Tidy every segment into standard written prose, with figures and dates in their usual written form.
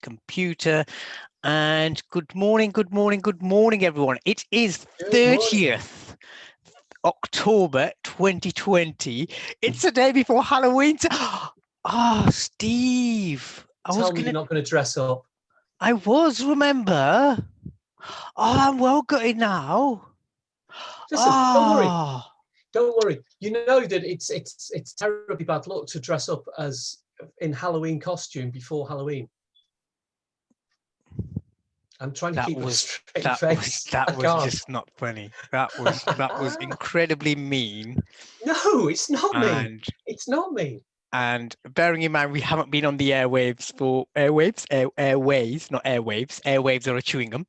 computer. And good morning, everyone. It is Good 30th October 2020. It's the day before Halloween. Oh, Steve. Tell me you're not going to dress up. I was, remember? Oh, I'm well gutted now. Listen, don't worry. You know that it's terribly bad luck to dress up as in Halloween costume before Halloween. I'm trying to keep a straight face. That was just not funny. That was incredibly mean. No, it's not mean. It's not mean. And bearing in mind we haven't been on the airwaves, not airwaves. Airwaves are a chewing gum.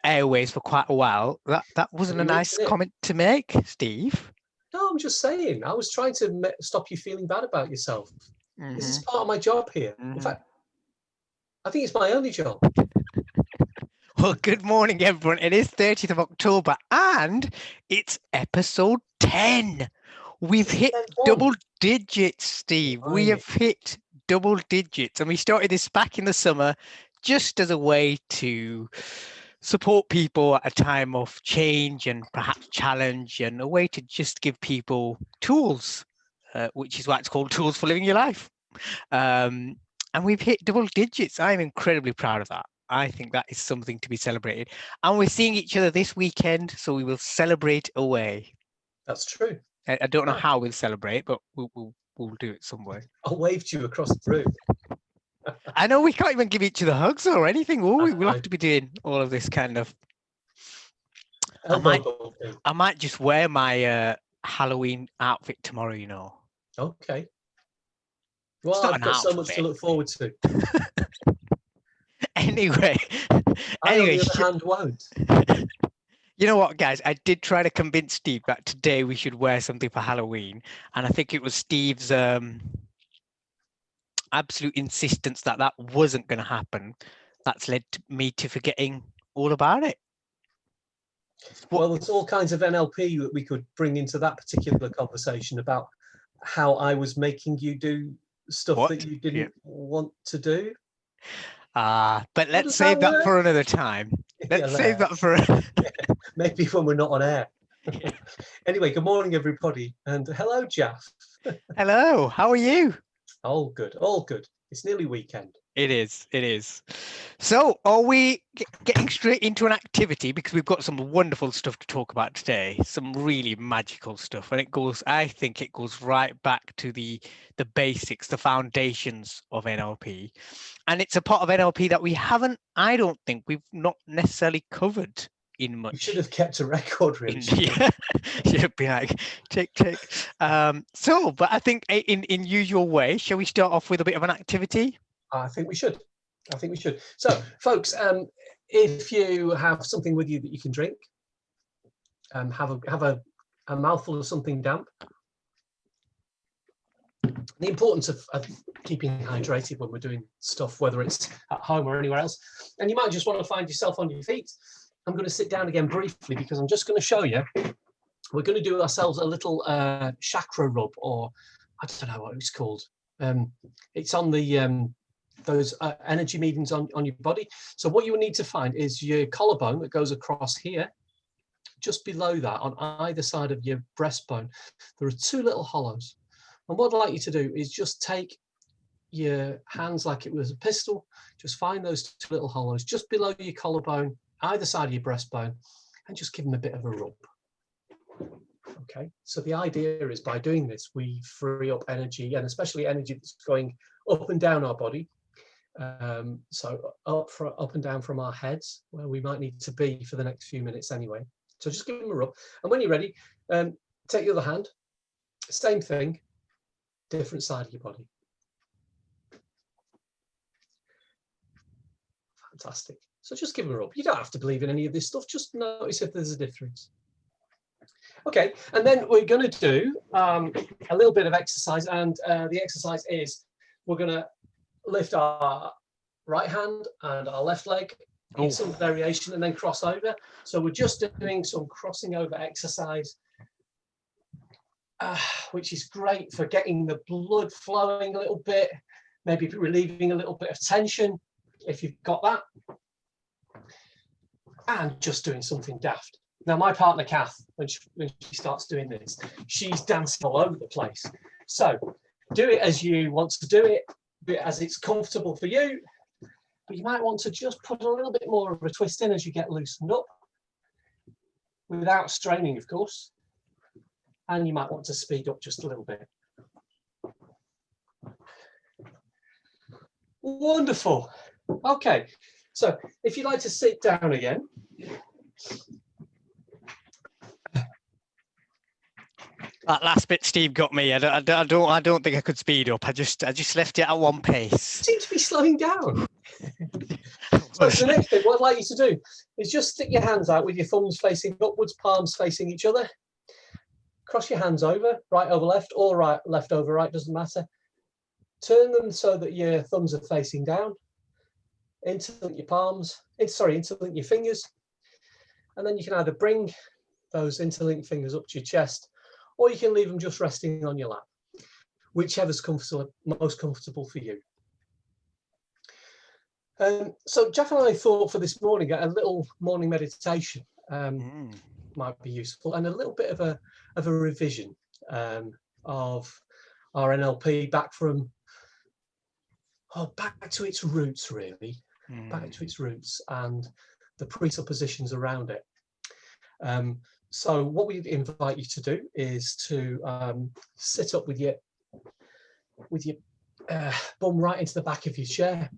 Airwaves for quite a while. That wasn't a nice comment to make, Steve. No, I'm just saying. I was trying to stop you feeling bad about yourself. Mm-hmm. This is part of my job here. Mm-hmm. In fact, I think it's my only job. Well, good morning, everyone. It is 30th of October, and it's episode 10. We've hit double digits, Steve. We have hit double digits, and we started this back in the summer just as a way to support people at a time of change and perhaps challenge, and a way to just give people tools, which is why it's called Tools for Living Your Life. And we've hit double digits. I'm incredibly proud of that. I think that is something to be celebrated. And we're seeing each other this weekend, so we will celebrate away. That's true. I don't know how we'll celebrate, but we'll do it some way. I'll wave to you across the room. I know we can't even give each other hugs or anything, will we? We'll have to be doing all of this kind of... I might just wear my Halloween outfit tomorrow, you know. Okay. Well, I've got so much to look forward to. Anyway, on the other hand, won't. You know what, guys? I did try to convince Steve that today we should wear something for Halloween, and I think it was Steve's absolute insistence that wasn't going to happen that's led me to forgetting all about it. Well, there's all kinds of NLP that we could bring into that particular conversation about how I was making you do stuff that you didn't want to do. But let's save that for another time. Let's save that for maybe when we're not on air. Anyway, good morning, everybody, and hello, Jaff. Hello, how are you? All good. It's nearly weekend. It is. So, are we getting straight into an activity? Because we've got some wonderful stuff to talk about today, some really magical stuff, and I think it goes right back to the basics, the foundations of NLP, and it's a part of NLP that I don't think we've not necessarily covered in much. You should have kept a record, really. Yeah, should be like tick. But I think in usual way, shall we start off with a bit of an activity? I think we should. So, folks, if you have something with you that you can drink, have a mouthful of something damp. The importance of keeping hydrated when we're doing stuff, whether it's at home or anywhere else. And you might just want to find yourself on your feet. I'm going to sit down again briefly because I'm just going to show you. We're going to do ourselves a little chakra rub, or I don't know what it's called. It's on the those energy mediums on your body. So what you will need to find is your collarbone that goes across here. Just below that, on either side of your breastbone, there are two little hollows. And what I'd like you to do is just take your hands like it was a pistol, just find those two little hollows just below your collarbone, either side of your breastbone, and just give them a bit of a rub. Okay, so the idea is by doing this, we free up energy, and especially energy that's going up and down our body. So up and down from our heads, where we might need to be for the next few minutes anyway. So just give them a rub. And when you're ready, take the other hand, same thing, different side of your body. Fantastic. So just give them a rub. You don't have to believe in any of this stuff. Just notice if there's a difference. Okay, and then we're going to do a little bit of exercise. And the exercise is we're going to lift our right hand and our left leg in some variation and then cross over. So we're just doing some crossing over exercise, which is great for getting the blood flowing a little bit, maybe relieving a little bit of tension. if you've got that, and just doing something daft. Now, my partner, Kath, when she starts doing this, she's dancing all over the place. So do it as you want to do it as it's comfortable for you, but you might want to just put a little bit more of a twist in as you get loosened up, without straining, of course. And you might want to speed up just a little bit. Wonderful. Okay, so if you'd like to sit down again. That last bit, Steve, got me. I don't think I could speed up. I just left it at one pace. Seem to be slowing down. So the next thing, what I'd like you to do is just stick your hands out with your thumbs facing upwards, palms facing each other. Cross your hands over, right over left, or right, left over right, doesn't matter. Turn them so that your thumbs are facing down. Interlink your palms, interlink your fingers. And then you can either bring those interlinked fingers up to your chest, or you can leave them just resting on your lap, whichever's most comfortable for you. So Jaffer and I thought for this morning, a little morning meditation might be useful, and a little bit of a revision of our NLP back to its roots, really, back to its roots and the presuppositions around it. So what we invite you to do is to sit up with your bum right into the back of your chair,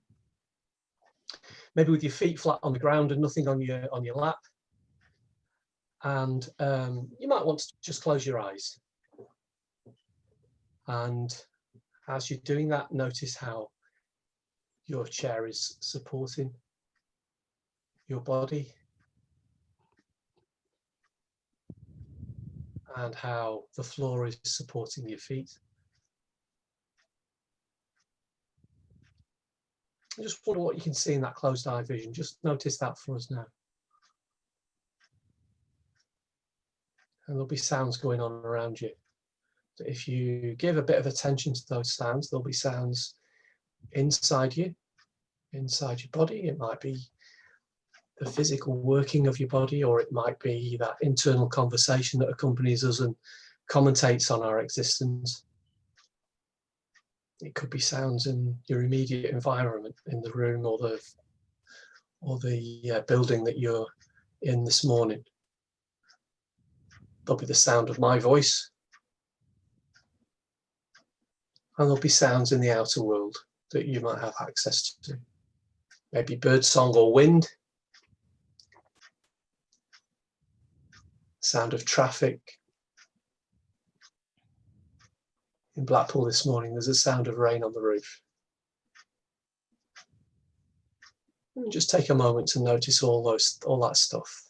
maybe with your feet flat on the ground and nothing on your lap. And you might want to just close your eyes. And as you're doing that, notice how your chair is supporting your body, and how the floor is supporting your feet. I just wonder what you can see in that closed eye vision. Just notice that for us now. And there'll be sounds going on around you. If you give a bit of attention to those sounds, there'll be sounds inside you, inside your body. It might be the physical working of your body, or it might be that internal conversation that accompanies us and commentates on our existence. It could be sounds in your immediate environment, in the room or the building that you're in this morning. There'll be the sound of my voice, and there'll be sounds in the outer world that you might have access to. Maybe birdsong or wind, sound of traffic. In Blackpool this morning, there's a sound of rain on the roof. And just take a moment to notice all that stuff.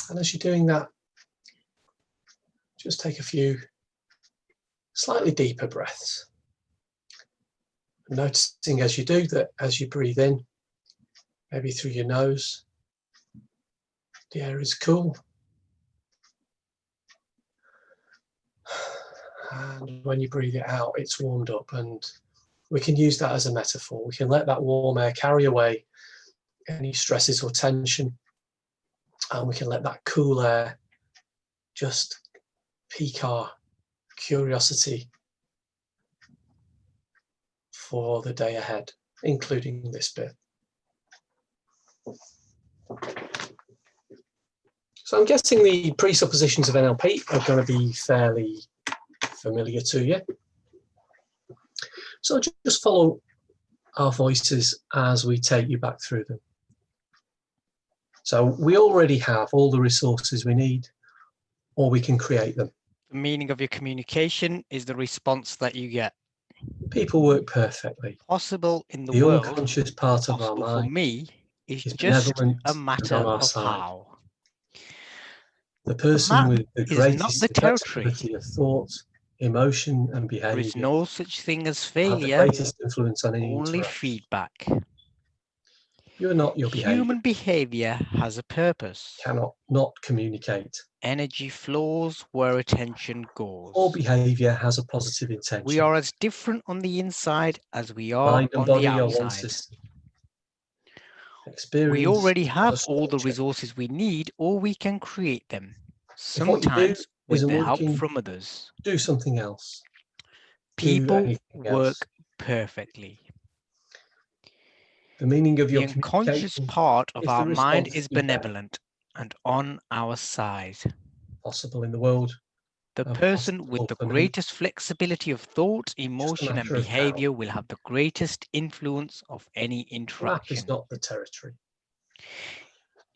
And as you're doing that, just take a few slightly deeper breaths. Noticing as you do that, as you breathe in, maybe through your nose, the air is cool. And when you breathe it out, it's warmed up, and we can use that as a metaphor. We can let that warm air carry away any stresses or tension, and we can let that cool air just pique our curiosity for the day ahead, including this bit. So I'm guessing the presuppositions of NLP are going to be fairly familiar to you. So just follow our voices as we take you back through them. So we already have all the resources we need, or we can create them. The meaning of your communication is the response that you get. People work perfectly. Possible in the The world, unconscious part of our possible for mind me, is is just benevolent a and matter on our of side. how. The person man with the is not greatest the territory. flexibility of thought, emotion and There is behaviour no such thing as have the failure, greatest influence on any only interaction. feedback. You're not your behaviour. Human behavior has a purpose. Cannot not communicate. Energy flows where attention goes. All behaviour has a positive intention. We are as different on the inside as we are Mind and on the body are one outside. system. Experience. We already is have not a all the structure. resources we need, or we can create them, If what you do sometimes with isn't the help working, from others. do something else. Do People anything work else. perfectly. The meaning of The your unconscious communication part of is our the mind response is you get. benevolent and on our side. Possible in the world. The person with the for me. greatest flexibility of thought, Just a emotion, and matter of how. behavior will have the greatest influence of any The map interaction. is not the territory.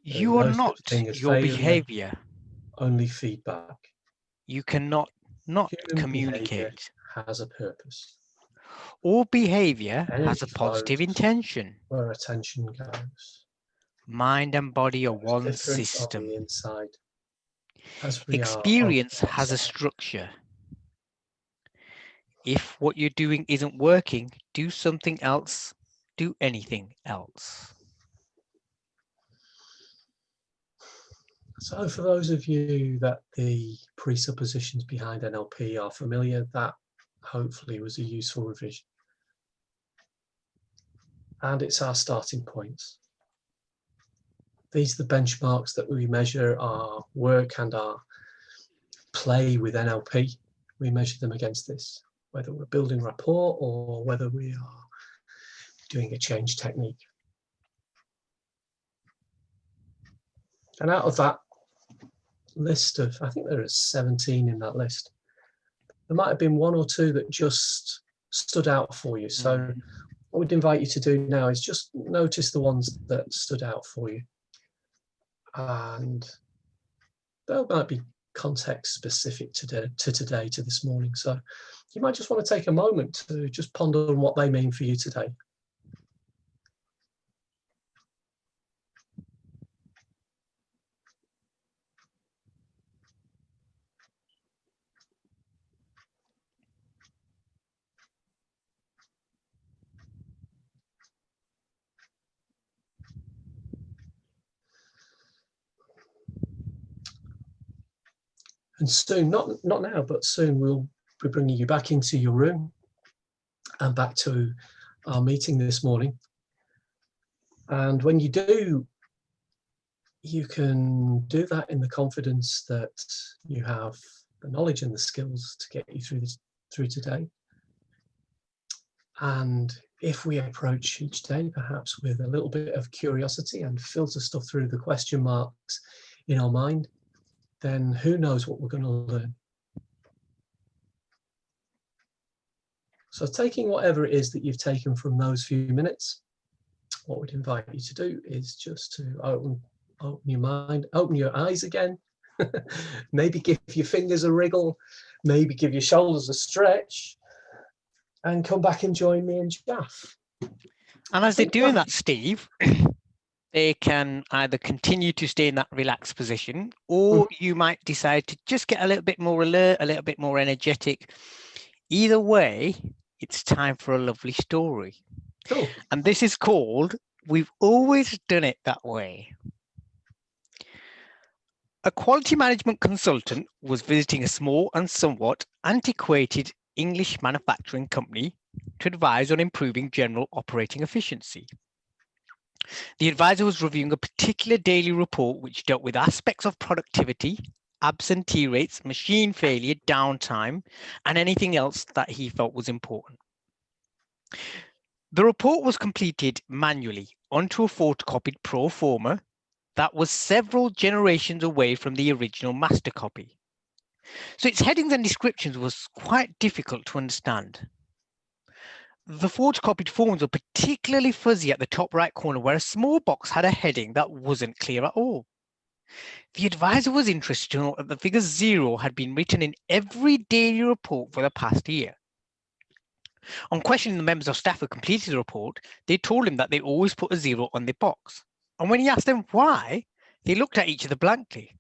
You are no such not thing as your failure. behavior. Only feedback. You cannot not Human behaviour communicate. has a purpose. All behavior has Energy a positive flows intention. where attention goes. Mind and body are There's one difference system. on the inside. As we Experience are has a outside. structure. If what you're doing isn't working, do something else. Do anything else. So for those of you that the presuppositions behind NLP are familiar, that hopefully was a useful revision. And it's our starting points. These are the benchmarks that we measure our work and our play with NLP. We measure them against this, whether we're building rapport or whether we are doing a change technique. And out of that list of, I think there are 17 in that list, there might have been one or two that just stood out for you. So what we'd invite you to do now is just notice the ones that stood out for you. And there might be context specific to today, to this morning. So you might just want to take a moment to just ponder on what they mean for you today. And soon, not now, but soon we'll be bringing you back into your room and back to our meeting this morning. And when you do, you can do that in the confidence that you have the knowledge and the skills to get you through today. And if we approach each day perhaps with a little bit of curiosity and filter stuff through the question marks in our mind, then who knows what we're going to learn. So taking whatever it is that you've taken from those few minutes, what we'd invite you to do is just to open your mind, open your eyes again, maybe give your fingers a wriggle, maybe give your shoulders a stretch, and come back and join me and Jaff. And as they're doing that, Steve, they can either continue to stay in that relaxed position, or you might decide to just get a little bit more alert, a little bit more energetic. Either way, it's time for a lovely story. Cool. And this is called We've Always Done It That Way. A quality management consultant was visiting a small and somewhat antiquated English manufacturing company to advise on improving general operating efficiency. The advisor was reviewing a particular daily report which dealt with aspects of productivity, absentee rates, machine failure, downtime, and anything else that he felt was important. The report was completed manually onto a photocopied pro forma that was several generations away from the original master copy. So its headings and descriptions was quite difficult to understand. The photocopied forms were particularly fuzzy at the top right corner, where a small box had a heading that wasn't clear at all. The advisor was interested to know that the figure 0 had been written in every daily report for the past year. On questioning the members of staff who completed the report, they told him that they always put a 0 on the box. And when he asked them why, they looked at each other blankly.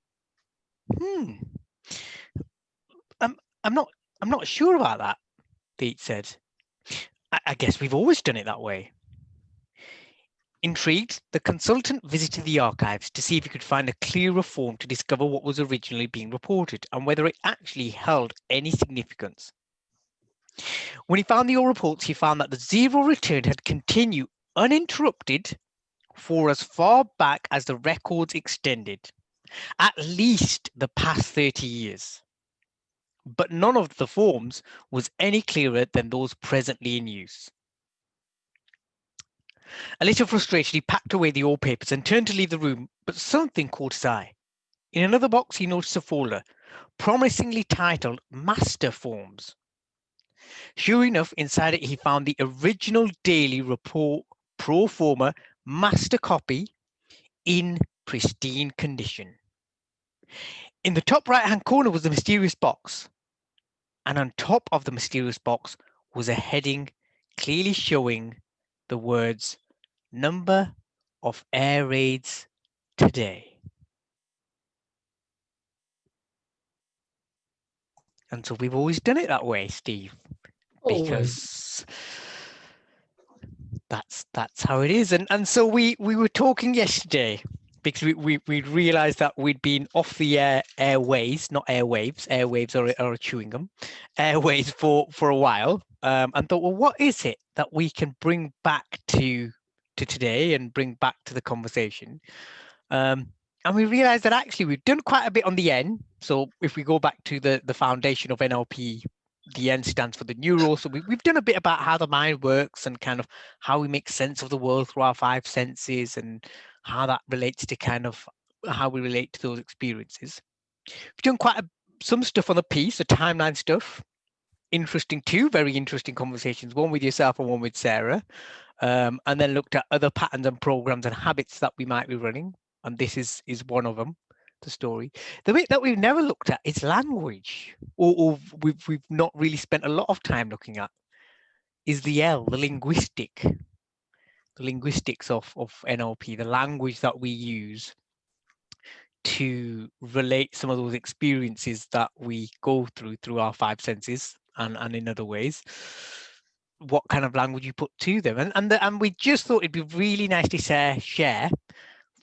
I'm not sure about that, Pete said. I guess we've always done it that way. Intrigued, the consultant visited the archives to see if he could find a clearer form to discover what was originally being reported and whether it actually held any significance. When he found the old reports, he found that the zero return had continued uninterrupted for as far back as the records extended, at least the past 30 years. But none of the forms was any clearer than those presently in use. A little frustrated, he packed away the old papers and turned to leave the room, but something caught his eye. In another box, he noticed a folder, promisingly titled Master Forms. Sure enough, inside it, he found the original daily report pro forma master copy in pristine condition. In the top right-hand corner was the mysterious box, and on top of the mysterious box was a heading clearly showing the words number of air raids today. And so we've always done it that way, Steve, because that's how it is. And so we were talking yesterday because we realized that we'd been off the airways, not airwaves. Airwaves are a chewing gum. Airways for a while, and thought, well, what is it that we can bring back to today and bring back to the conversation? And we realized that actually we've done quite a bit on the N. So if we go back to the foundation of NLP, the N stands for the Neuro. So we've done a bit about how the mind works and kind of how we make sense of the world through our five senses and how that relates to kind of how we relate to those experiences. We've done some stuff on the piece, the timeline stuff. Interesting, two very interesting conversations, one with yourself and one with Sarah. And then looked at other patterns and programs and habits that we might be running. And this is one of them, the story. The bit that we've never looked at is language, or we've not really spent a lot of time looking at, is the L, the linguistic, the linguistics of NLP, the language that we use to relate some of those experiences that we go through our five senses and in other ways. What kind of language you put to them, and we just thought it'd be really nice to share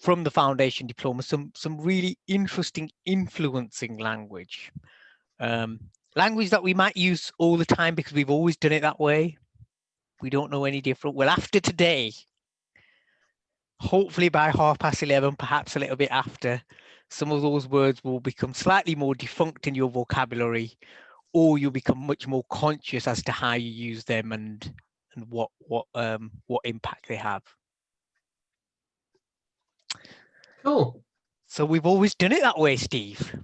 from the foundation diploma some really interesting influencing language, language that we might use all the time because we've always done it that way. We don't know any different. Well, after today, hopefully by 11:30, perhaps a little bit after, some of those words will become slightly more defunct in your vocabulary, or you'll become much more conscious as to how you use them and what impact they have. Cool. So we've always done it that way, Steve.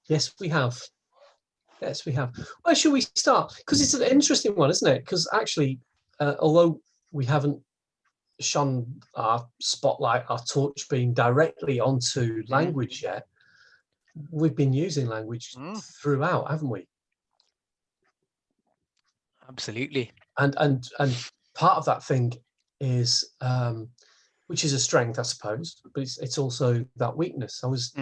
Yes, we have. Yes, we have. Where should we start? Because it's an interesting one, isn't it? Because actually, although we haven't shone our spotlight, our torch beam directly onto language yet, we've been using language throughout, haven't we? Absolutely. And part of that thing is, which is a strength, I suppose, but it's also that weakness. I was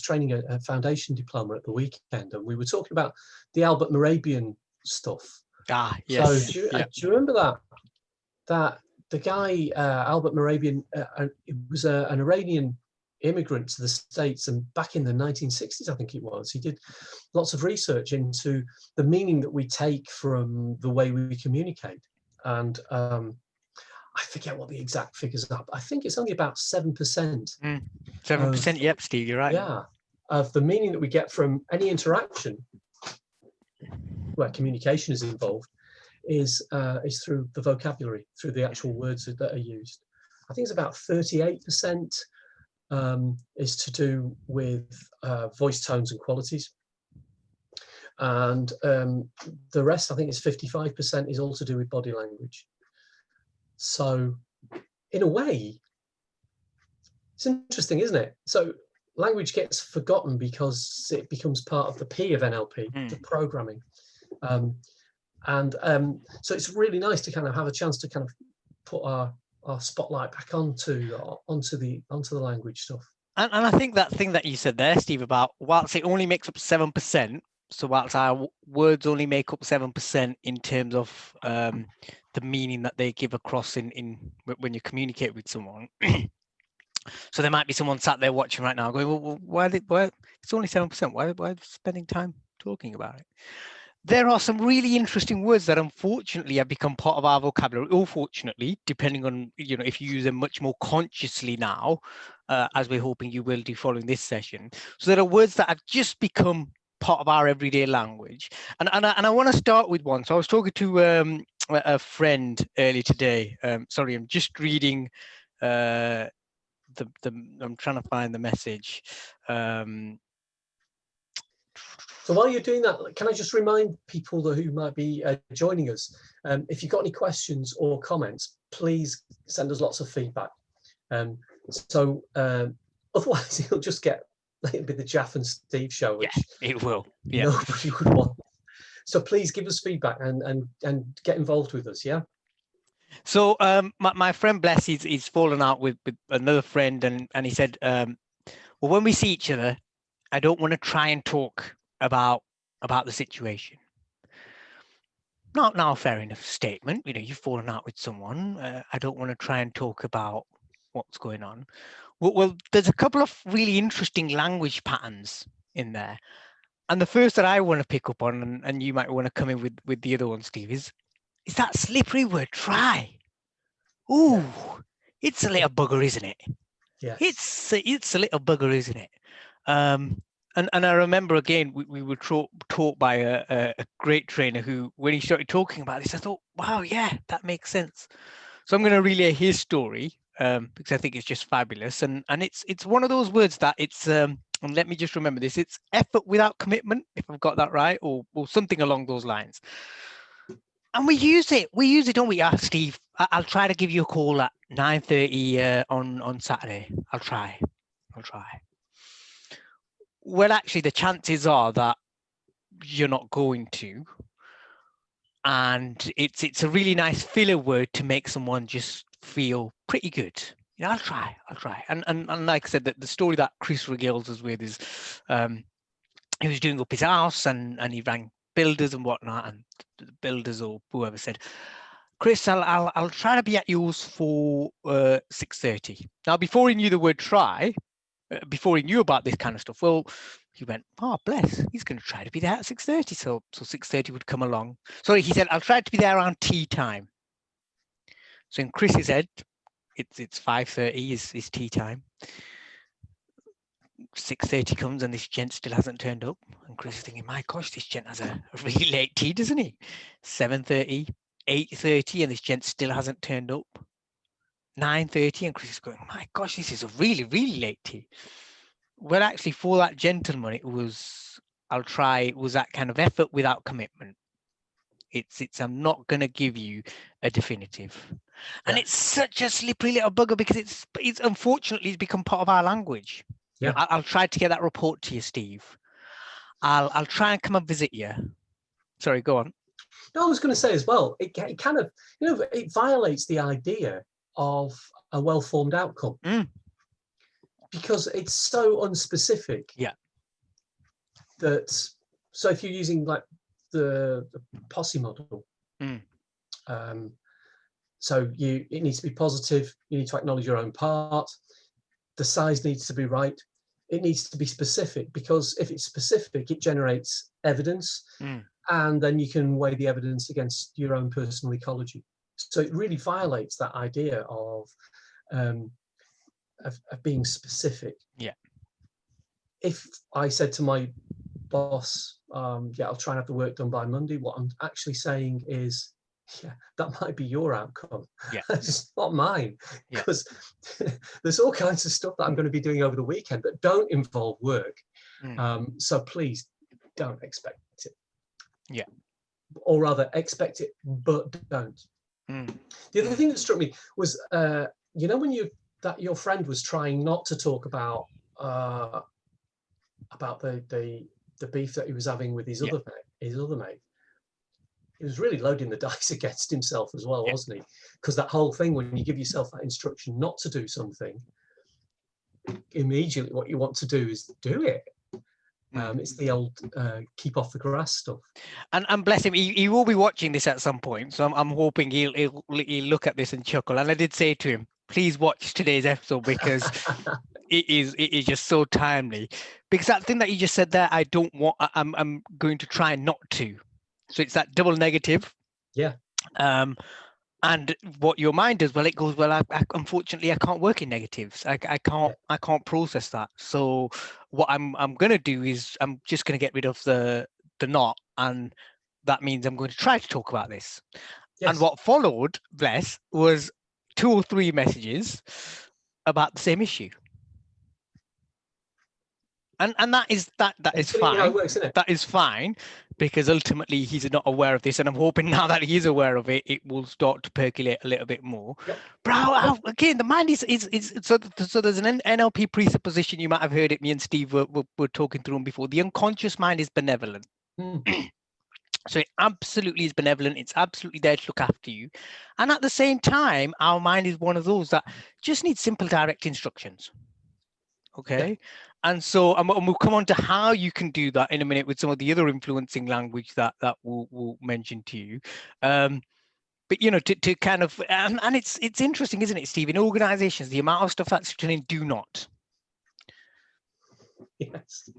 training a foundation diploma at the weekend, and we were talking about the Albert Morabian stuff. Yes. So do you remember that the guy Albert Morabian, it was an Iranian immigrant to the States, and back in the 1960s, I think it was, he did lots of research into the meaning that we take from the way we communicate. And I forget what the exact figures are, but I think it's only about 7%. 7%, yep, Steve, you're right. Yeah, of the meaning that we get from any interaction where communication is involved is through the vocabulary, through the actual words that are used. I think it's about 38% is to do with voice tones and qualities. And the rest, I think it's 55%, is all to do with body language. So in a way, it's interesting, isn't it? So language gets forgotten because it becomes part of the P of NLP, the programming. So it's really nice to kind of have a chance to kind of put our spotlight back onto the language stuff. And I think that thing that you said there, Steve, about whilst it only makes up 7%, so whilst our words only make up 7% in terms of the meaning that they give across when you communicate with someone. So there might be someone sat there watching right now going, well, why it's only 7%? Why are they spending time talking about it? There are some really interesting words that unfortunately have become part of our vocabulary, or fortunately, depending on, if you use them much more consciously now, as we're hoping you will do following this session. So there are words that have just become part of our everyday language. And I want to start with one. So I was talking to a friend earlier today. Sorry, I'm just reading I'm trying to find the message. So while you're doing that, can I just remind people who might be joining us, if you've got any questions or comments, please send us lots of feedback. Otherwise it'll just it'll be the Jaff and Steve show, which it will. Yeah. Nobody would want. So please give us feedback and get involved with us. Yeah. So my friend Bless, he's fallen out with another friend, and he said, well, when we see each other, I don't want to try and talk about the situation. Now, fair enough statement. You've fallen out with someone. I don't want to try and talk about what's going on. Well, there's a couple of really interesting language patterns in there. And the first that I want to pick up on, and you might want to come in with the other one, Steve, is that slippery word, try. Ooh, yeah. It's a little bugger, isn't it? Yes. It's a little bugger, isn't it? And I remember, again, we were taught by a great trainer who, when he started talking about this, I thought, wow, yeah, that makes sense. So I'm going to relay his story because I think it's just fabulous. And it's one of those words that it's, and let me just remember this, it's effort without commitment, if I've got that right, or something along those lines. And we use it, don't we? Steve, I'll try to give you a call at 9:30 on Saturday. I'll try. Well, actually, the chances are that you're not going to. And it's a really nice filler word to make someone just feel pretty good. I'll try. And like I said, the story that Chris regales us with is he was doing up his house and he rang builders and whatnot, and the builders or whoever said, Chris, I'll try to be at yours for 6:30. Now, before he knew the word try, before he knew about this kind of stuff, well, he went, oh, bless, he's going to try to be there at 6:30. So 6:30 would come along. So he said, I'll try to be there around tea time. So in Chris's head, it's 5:30 is tea time. 6:30 comes and this gent still hasn't turned up. And Chris is thinking, my gosh, this gent has a really late tea, doesn't he? 7:30, 8:30, and this gent still hasn't turned up. 9:30, and Chris is going, my gosh, this is a really, really late tea. Well, actually, for that gentleman, it was that kind of effort without commitment. It's I'm not going to give you a definitive. And it's such a slippery little bugger because it's unfortunately it's become part of our language. Yeah. I'll try to get that report to you, Steve. I'll try and come and visit you. Sorry, go on. No, I was going to say as well, it kind of, it violates the idea of a well-formed outcome. Because it's so unspecific. Yeah. So if you're using like the posse model, so it needs to be positive. You need to acknowledge your own part. The size needs to be right. It needs to be specific, because if it's specific, it generates evidence, and then you can weigh the evidence against your own personal ecology. So it really violates that idea of being specific. Yeah. If I said to my boss, I'll try and have the work done by Monday, what I'm actually saying is, that might be your outcome. Yeah. It's not mine. Because there's all kinds of stuff that I'm going to be doing over the weekend that don't involve work. So please don't expect it. Yeah. Or rather, expect it, but don't. The other thing that struck me was, when your friend was trying not to talk about the beef that he was having with his other mate. He was really loading the dice against himself as well, wasn't he? Because that whole thing, when you give yourself that instruction not to do something, immediately what you want to do is do it. It's the old keep off the grass stuff. And bless him, he will be watching this at some point. So I'm hoping he'll look at this and chuckle. And I did say to him, please watch today's episode because it is just so timely. Because that thing that you just said there, I'm going to try not to. So it's that double negative. Yeah. And what your mind does, well, it goes, well, I unfortunately I can't work in negatives. I can't process that. So what I'm gonna do is I'm just gonna get rid of the not, and that means I'm going to try to talk about this. Yes. And what followed, bless, was 2 or 3 messages about the same issue. And that is fine. How it works, isn't it? That is fine, because ultimately he's not aware of this, and I'm hoping now that he is aware of it, it will start to percolate a little bit more. Yep. But again, the mind is so there's an NLP presupposition. You might have heard it. Me and Steve were talking through them before. The unconscious mind is benevolent. So it absolutely is benevolent. It's absolutely there to look after you. And at the same time, our mind is one of those that just needs simple, direct instructions. Okay. Yeah. And so and we'll come on to how you can do that in a minute with some of the other influencing language that we'll mention to you. But, you know, to kind of, and it's interesting, isn't it, Steve? In organizations, the amount of stuff that's written in do not. Yes.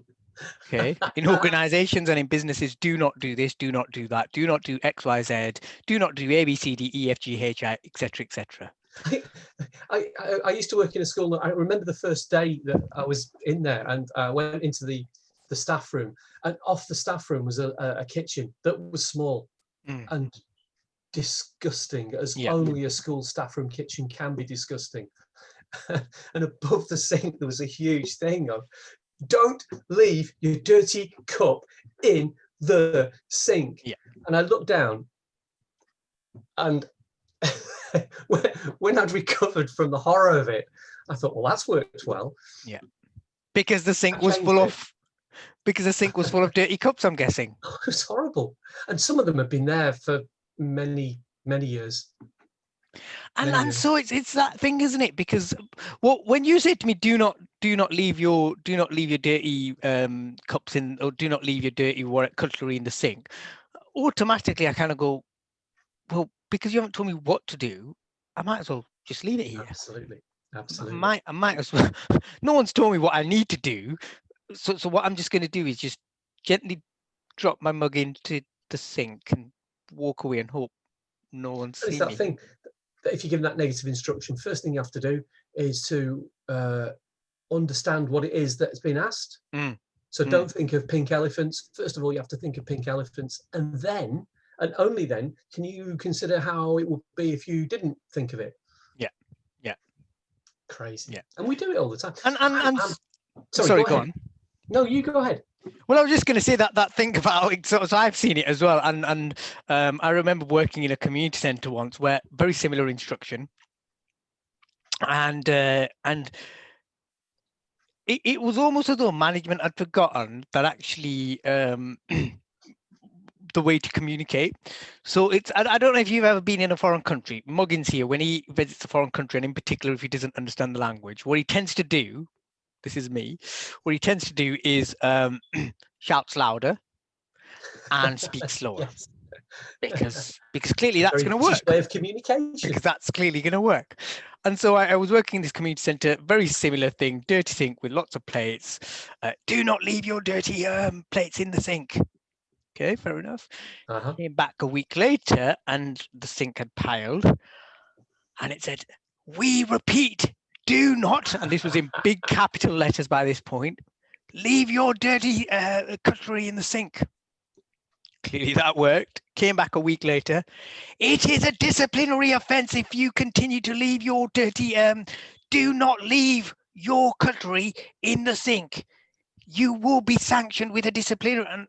Okay. In organizations and in businesses, do not do this, do not do that, do not do X, Y, Z, do not do A, B, C, D, E, F, G, H, I, etc., etc. I used to work in a school. I remember the first day that I was in there, and I went into the staff room, and off the staff room was a kitchen that was small and disgusting, as only a school staff room kitchen can be disgusting. And above the sink there was a huge thing of, don't leave your dirty cup in the sink. Yeah. And I looked down, and when I'd recovered from the horror of it, I thought, well, that's worked well. Yeah. Because the sink was full of dirty cups, I'm guessing. Oh, it was horrible. And some of them have been there for many, many years. So it's that thing, isn't it? Because when you say to me, do not leave your dirty cups in, or do not leave your dirty cutlery in the sink, automatically I kind of go, well, because you haven't told me what to do, I might as well just leave it here. Absolutely. I might as well. No one's told me what I need to do, so what I'm just going to do is just gently drop my mug into the sink and walk away and hope no one's seen me. It's that thing that if you give that negative instruction, first thing you have to do is to understand what it is that's been asked. So don't think of pink elephants. First of all, you have to think of pink elephants, and then, and only then, can you consider how it would be if you didn't think of it. Yeah. Crazy. Yeah. And we do it all the time. And sorry, go on. No, you go ahead. Well, I was just going to say that thing about it. So I've seen it as well, and I remember working in a community centre once where very similar instruction, and it was almost as though management had forgotten that actually the way to communicate. So I don't know if you've ever been in a foreign country. Muggins here, when he visits a foreign country, and in particular if he doesn't understand the language, what he tends to do, this is me, what he tends to do is shouts louder and speak slower. Yes. because clearly that's going to work. Way of communication. Because that's clearly going to work. And so I was working in this community centre, very similar thing, dirty sink with lots of plates. Do not leave your dirty plates in the sink. Okay, fair enough. Came back a week later and the sink had piled, and it said, "We repeat, do not," and this was in big capital letters by this point, "leave your dirty cutlery in the sink." Clearly that worked. Came back a week later. "It is a disciplinary offence if you continue to leave your dirty, do not leave your cutlery in the sink. You will be sanctioned with a disciplinary." And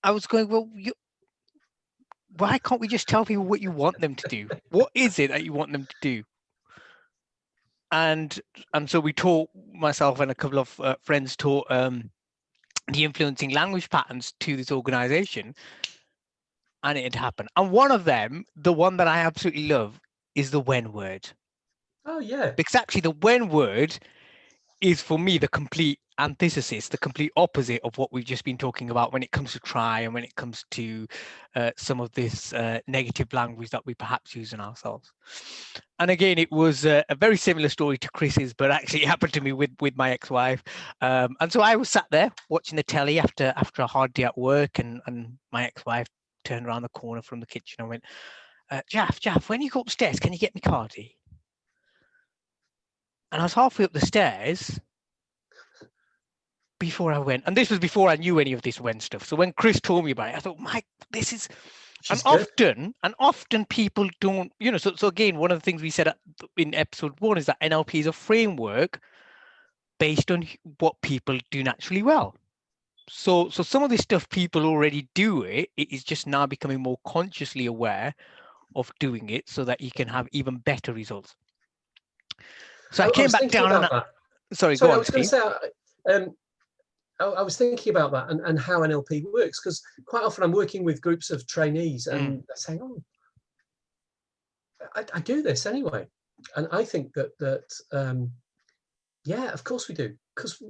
I was going, well, why can't we just tell people what you want them to do? What is it that you want them to do? And so we taught, myself and a couple of friends taught the influencing language patterns to this organization, and it had happened. And one of them, the one that I absolutely love, is the when word. Oh yeah. Because actually the when word is for me the complete antithesis, the complete opposite of what we've just been talking about when it comes to try and when it comes to some of this negative language that we perhaps use in ourselves. And again, it was a very similar story to Chris's, but actually it happened to me with my ex-wife. And so I was sat there watching the telly after a hard day at work, and my ex-wife turned around the corner from the kitchen and went, Jaff, when you go upstairs, can you get me Cardi? And I was halfway up the stairs before I went, and this was before I knew any of this when stuff. So when Chris told me about it, I thought, Mike, this is, She's good. and often people don't, so again, one of the things we said in episode 1 is that NLP is a framework based on what people do naturally well. So some of this stuff people already do it is just now becoming more consciously aware of doing it so that you can have even better results. So I came back down about and that. Sorry, go on, I was going to Steve. say, I was thinking about that and how NLP works, because quite often I'm working with groups of trainees and they're saying, "Oh, I do this anyway," and I think that yeah, of course we do, because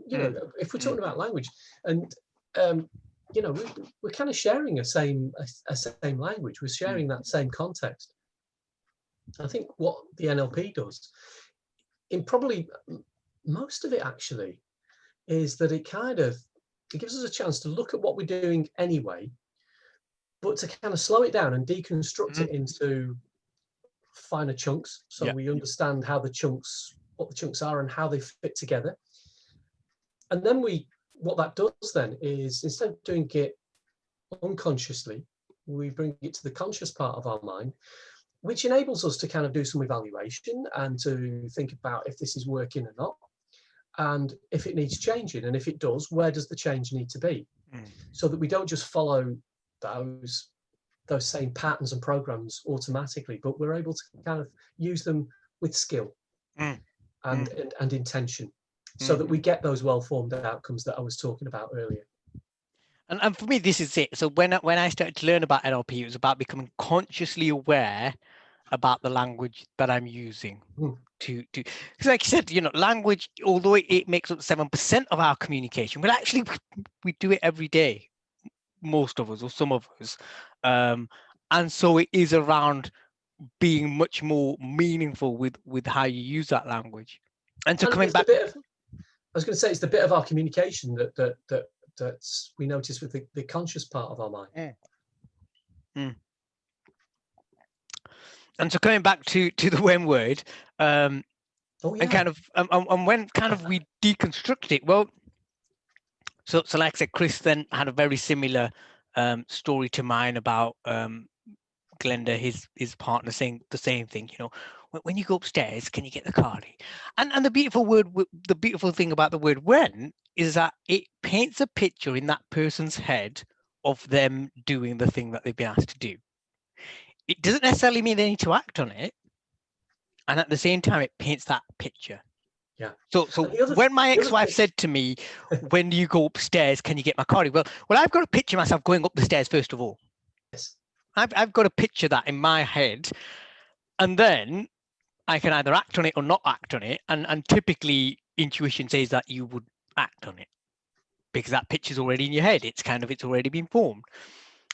if we're talking about language, and we're kind of sharing a same language, we're sharing that same context. I think what the NLP does, in probably most of it actually, is that it gives us a chance to look at what we're doing anyway, but to kind of slow it down and deconstruct it into finer chunks, so we understand what the chunks are and how they fit together. And then what that does then is, instead of doing it unconsciously, we bring it to the conscious part of our mind, which enables us to kind of do some evaluation and to think about if this is working or not, and if it needs changing, and if it does, where does the change need to be, so that we don't just follow those same patterns and programs automatically, but we're able to kind of use them with skill and intention, so that we get those well-formed outcomes that I was talking about earlier. And for me, this is it. So when I started to learn about NLP, it was about becoming consciously aware about the language that I'm using because, like you said, language, although it makes up 7% of our communication, but actually we do it every day, most of us or some of us, and so it is around being much more meaningful with how you use that language. And so coming back, I was going to say, it's the bit of our communication that we notice with the conscious part of our mind. And so coming back to the when word, and kind of and when kind of we deconstruct it, well, so like I said, Chris then had a very similar story to mine about Glenda, his partner, saying the same thing. When you go upstairs, can you get the Cardi? And the beautiful thing about the word when is that it paints a picture in that person's head of them doing the thing that they've been asked to do. It doesn't necessarily mean they need to act on it, and at the same time, it paints that picture. Yeah. So when my ex-wife said to me, "When you go upstairs, can you get my Cardi?" Well, I've got to picture myself going up the stairs first of all. Yes. I've got to picture that in my head, and then I can either act on it or not act on it. And typically, intuition says that you would act on it because that picture's already in your head. It's already been formed.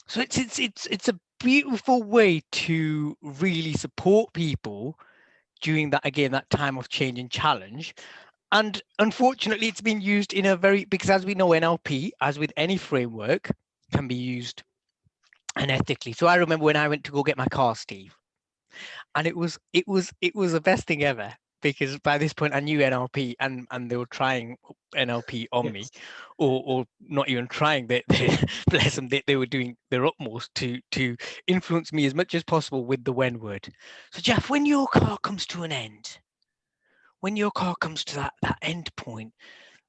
So it's a beautiful way to really support people during that time of change and challenge. And unfortunately, it's been used because as we know, NLP, as with any framework, can be used unethically. So I remember when I went to go get my car, Steve, and it was the best thing ever, because by this point I knew NLP, and they were trying NLP on me, or not even trying. They bless them, they were doing their utmost to influence me as much as possible with the when word. So Jeff, when your car comes to an end, when your car comes to that end point,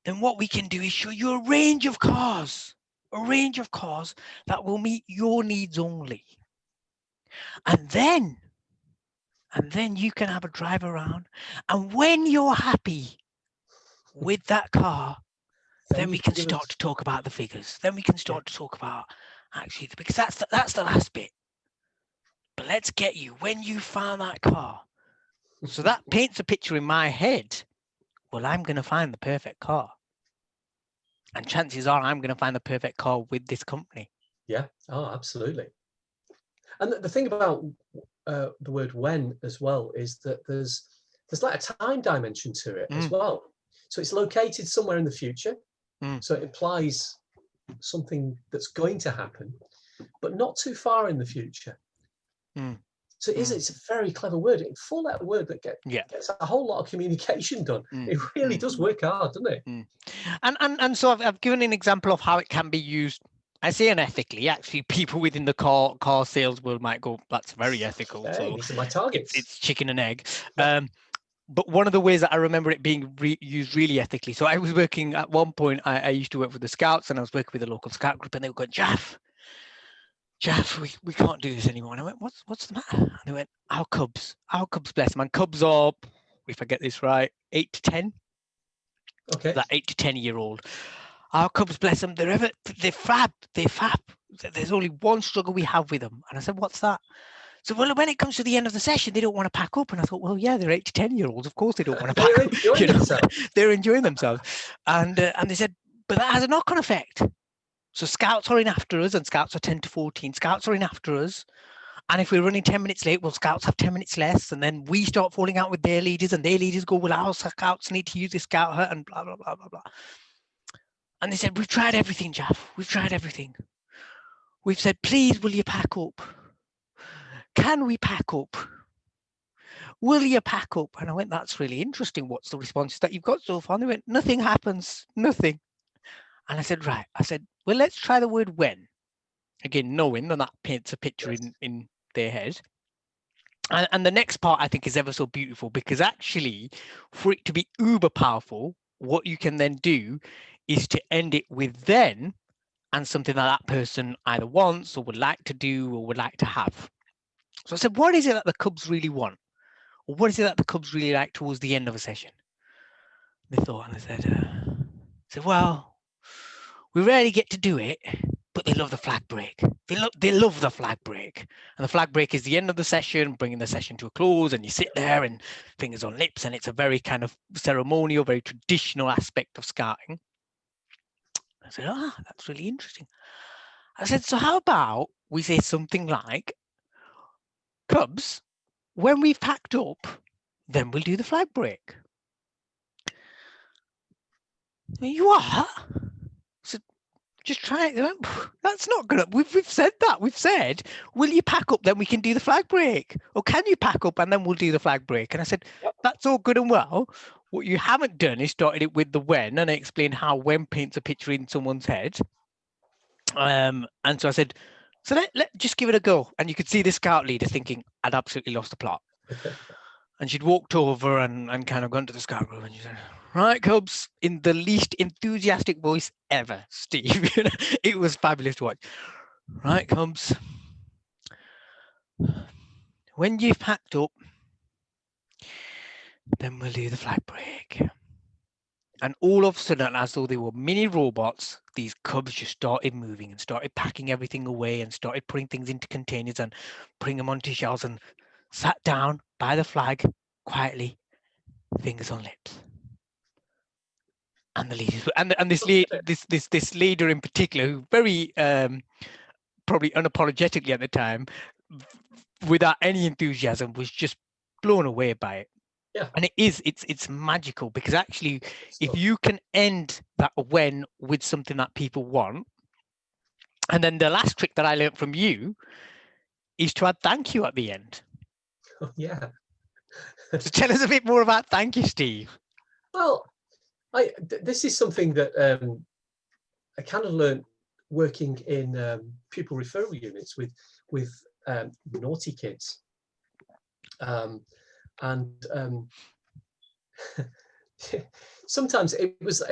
then what we can do is show you a range of cars that will meet your needs only. And then you can have a drive around. And when you're happy with that car, then we can start to talk about the figures. Then we can start to talk about actually, because that's the last bit. But let's get you when you found that car. So that paints a picture in my head. Well, I'm going to find the perfect car. and chances are I'm going to find the perfect car with this company. Yeah. Oh, absolutely. And the thing about the word when as well is that there's like a time dimension to it as well. So it's located somewhere in the future. So it implies something that's going to happen, but not too far in the future. So it's a very clever word. It's a four-letter word that gets a whole lot of communication done. It really does work hard, doesn't it? And so I've given an example of how it can be used. I say unethically. Actually, people within the car sales world might go, "That's very ethical." Hey, so these are my targets. It's chicken and egg. But one of the ways that I remember it being used really ethically. So I was working at one point. I used to work with the Scouts, and I was working with a local Scout group, and they were going, Jaff, we can't do this anymore. And I went, what's the matter? And they went, our Cubs, bless them. And Cubs are, if I get this right, 8 to 10. Okay. That 8 to 10-year-old. Our Cubs, bless them, they're fab. There's only one struggle we have with them. And I said, what's that? So, well, when it comes to the end of the session, they don't want to pack up. And I thought, well, yeah, they're 8 to 10-year-olds. Of course, they don't want to pack up. Enjoying themselves. They're enjoying themselves. And they said, but that has a knock-on effect. So Scouts are in after us, and Scouts are 10 to 14. Scouts are in after us. And if we're running 10 minutes late, well, Scouts have 10 minutes less. And then we start falling out with their leaders, and their leaders go, well, our Scouts need to use this Scout hut, and blah, blah, blah, blah, blah. And they said, we've tried everything, Jaff. We've tried everything. We've said, please, will you pack up? Can we pack up? Will you pack up? And I went, that's really interesting. What's the responses that you've got so far? And they went, nothing happens, nothing. And I said, right. I said, well, let's try the word when. Again, knowing that paints a picture in their head. And the next part, I think, is ever so beautiful, because actually, for it to be uber powerful, what you can then do is to end it with then, and something that person either wants or would like to do or would like to have. So I said, what is it that the Cubs really want? Or what is it that the Cubs really like towards the end of a session? They thought, and I said, well, we rarely get to do it, but they love the flag break. They love the flag break. And the flag break is the end of the session, bringing the session to a close, and you sit there and fingers on lips, and it's a very kind of ceremonial, very traditional aspect of Scouting. I said, that's really interesting. I said, so how about we say something like, Cubs, when we've packed up, then we'll do the flag break. You are? I said, just try it. That's not good. We've said that. We've said, will you pack up, then we can do the flag break? Or can you pack up and then we'll do the flag break? And I said, that's all good and well. What you haven't done is started it with the when, and I explained how when paints a picture in someone's head. And so I said, so let just give it a go. And you could see the Scout leader thinking, I'd absolutely lost the plot. And she'd walked over and kind of gone to the Scout group, and she said, right, Cubs, in the least enthusiastic voice ever, Steve. It was fabulous to watch. Right, Cubs, when you've packed up, then we'll do the flag break. And all of a sudden, as though they were mini robots, these Cubs just started moving and started packing everything away and started putting things into containers and putting them onto shelves and sat down by the flag quietly, fingers on lips. And the leaders, and this leader in particular, who very probably unapologetically at the time, without any enthusiasm, was just blown away by it. Yeah. And it's magical, because actually, if you can end that when with something that people want, and then the last trick that I learned from you is to add thank you at the end. Oh, yeah. So tell us a bit more about thank you, Steve. Well, this is something that I kind of learned working in pupil referral units with naughty kids, and sometimes it was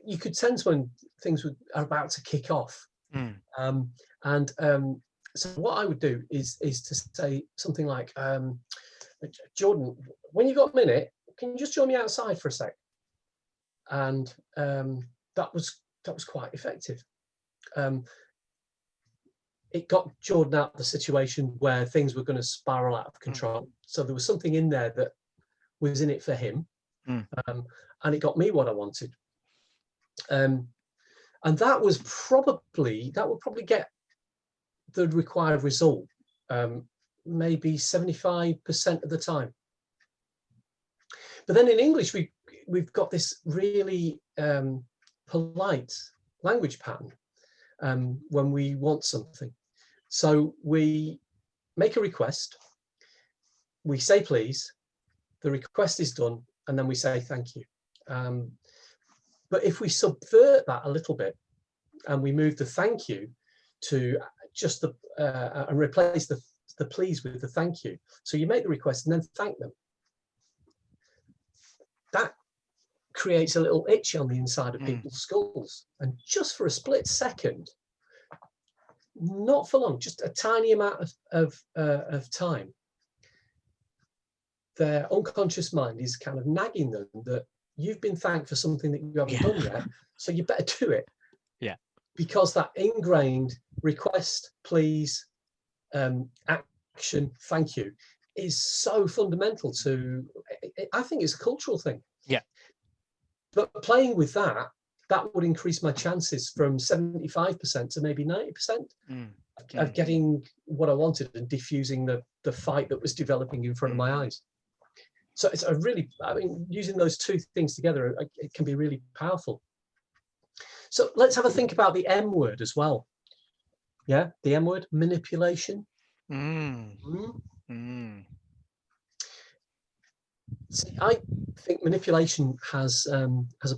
you could sense when things are about to kick off. So what I would do is to say something like, Jordan, when you got a minute, can you just join me outside for a sec? And that was quite effective. It got Jordan out of the situation where things were going to spiral out of control. So there was something in there that was in it for him, and it got me what I wanted. And that would probably get the required result maybe 75% of the time. But then in English, we've got this really polite language pattern when we want something. So we make a request, we say please, the request is done, and then we say thank you. But if we subvert that a little bit and we move the thank you to just the and replace the please with the thank you. So you make the request and then thank them. That creates a little itch on the inside of people's skulls. And just for a split second, not for long, just a tiny amount of time, their unconscious mind is kind of nagging them that you've been thanked for something that you haven't done yet, so you better do it. Yeah. Because that ingrained request, please, action, thank you, is so fundamental to, I think it's a cultural thing. Yeah. But playing with that would increase my chances from 75% to maybe 90% of getting what I wanted and diffusing the fight that was developing in front of my eyes. So it's a really, using those two things together, it can be really powerful. So let's have a think about the M word as well. Yeah, the M word, manipulation. See, I think manipulation has a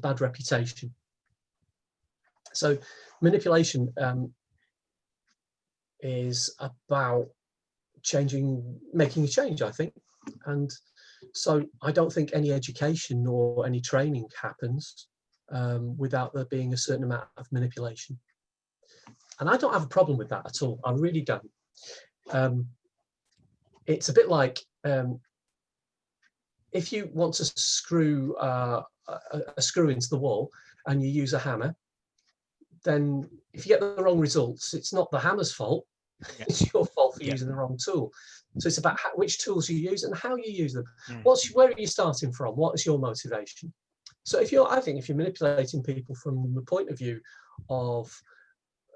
bad reputation. So manipulation is about making a change, I think. And so I don't think any education or any training happens without there being a certain amount of manipulation. And I don't have a problem with that at all. I really don't. It's a bit like if you want to screw a screw into the wall and you use a hammer, then if you get the wrong results, it's not the hammer's fault. Yeah. It's your fault for using the wrong tool. So it's about which tools you use and how you use them. Where are you starting from? What is your motivation? So I think if you're manipulating people from the point of view of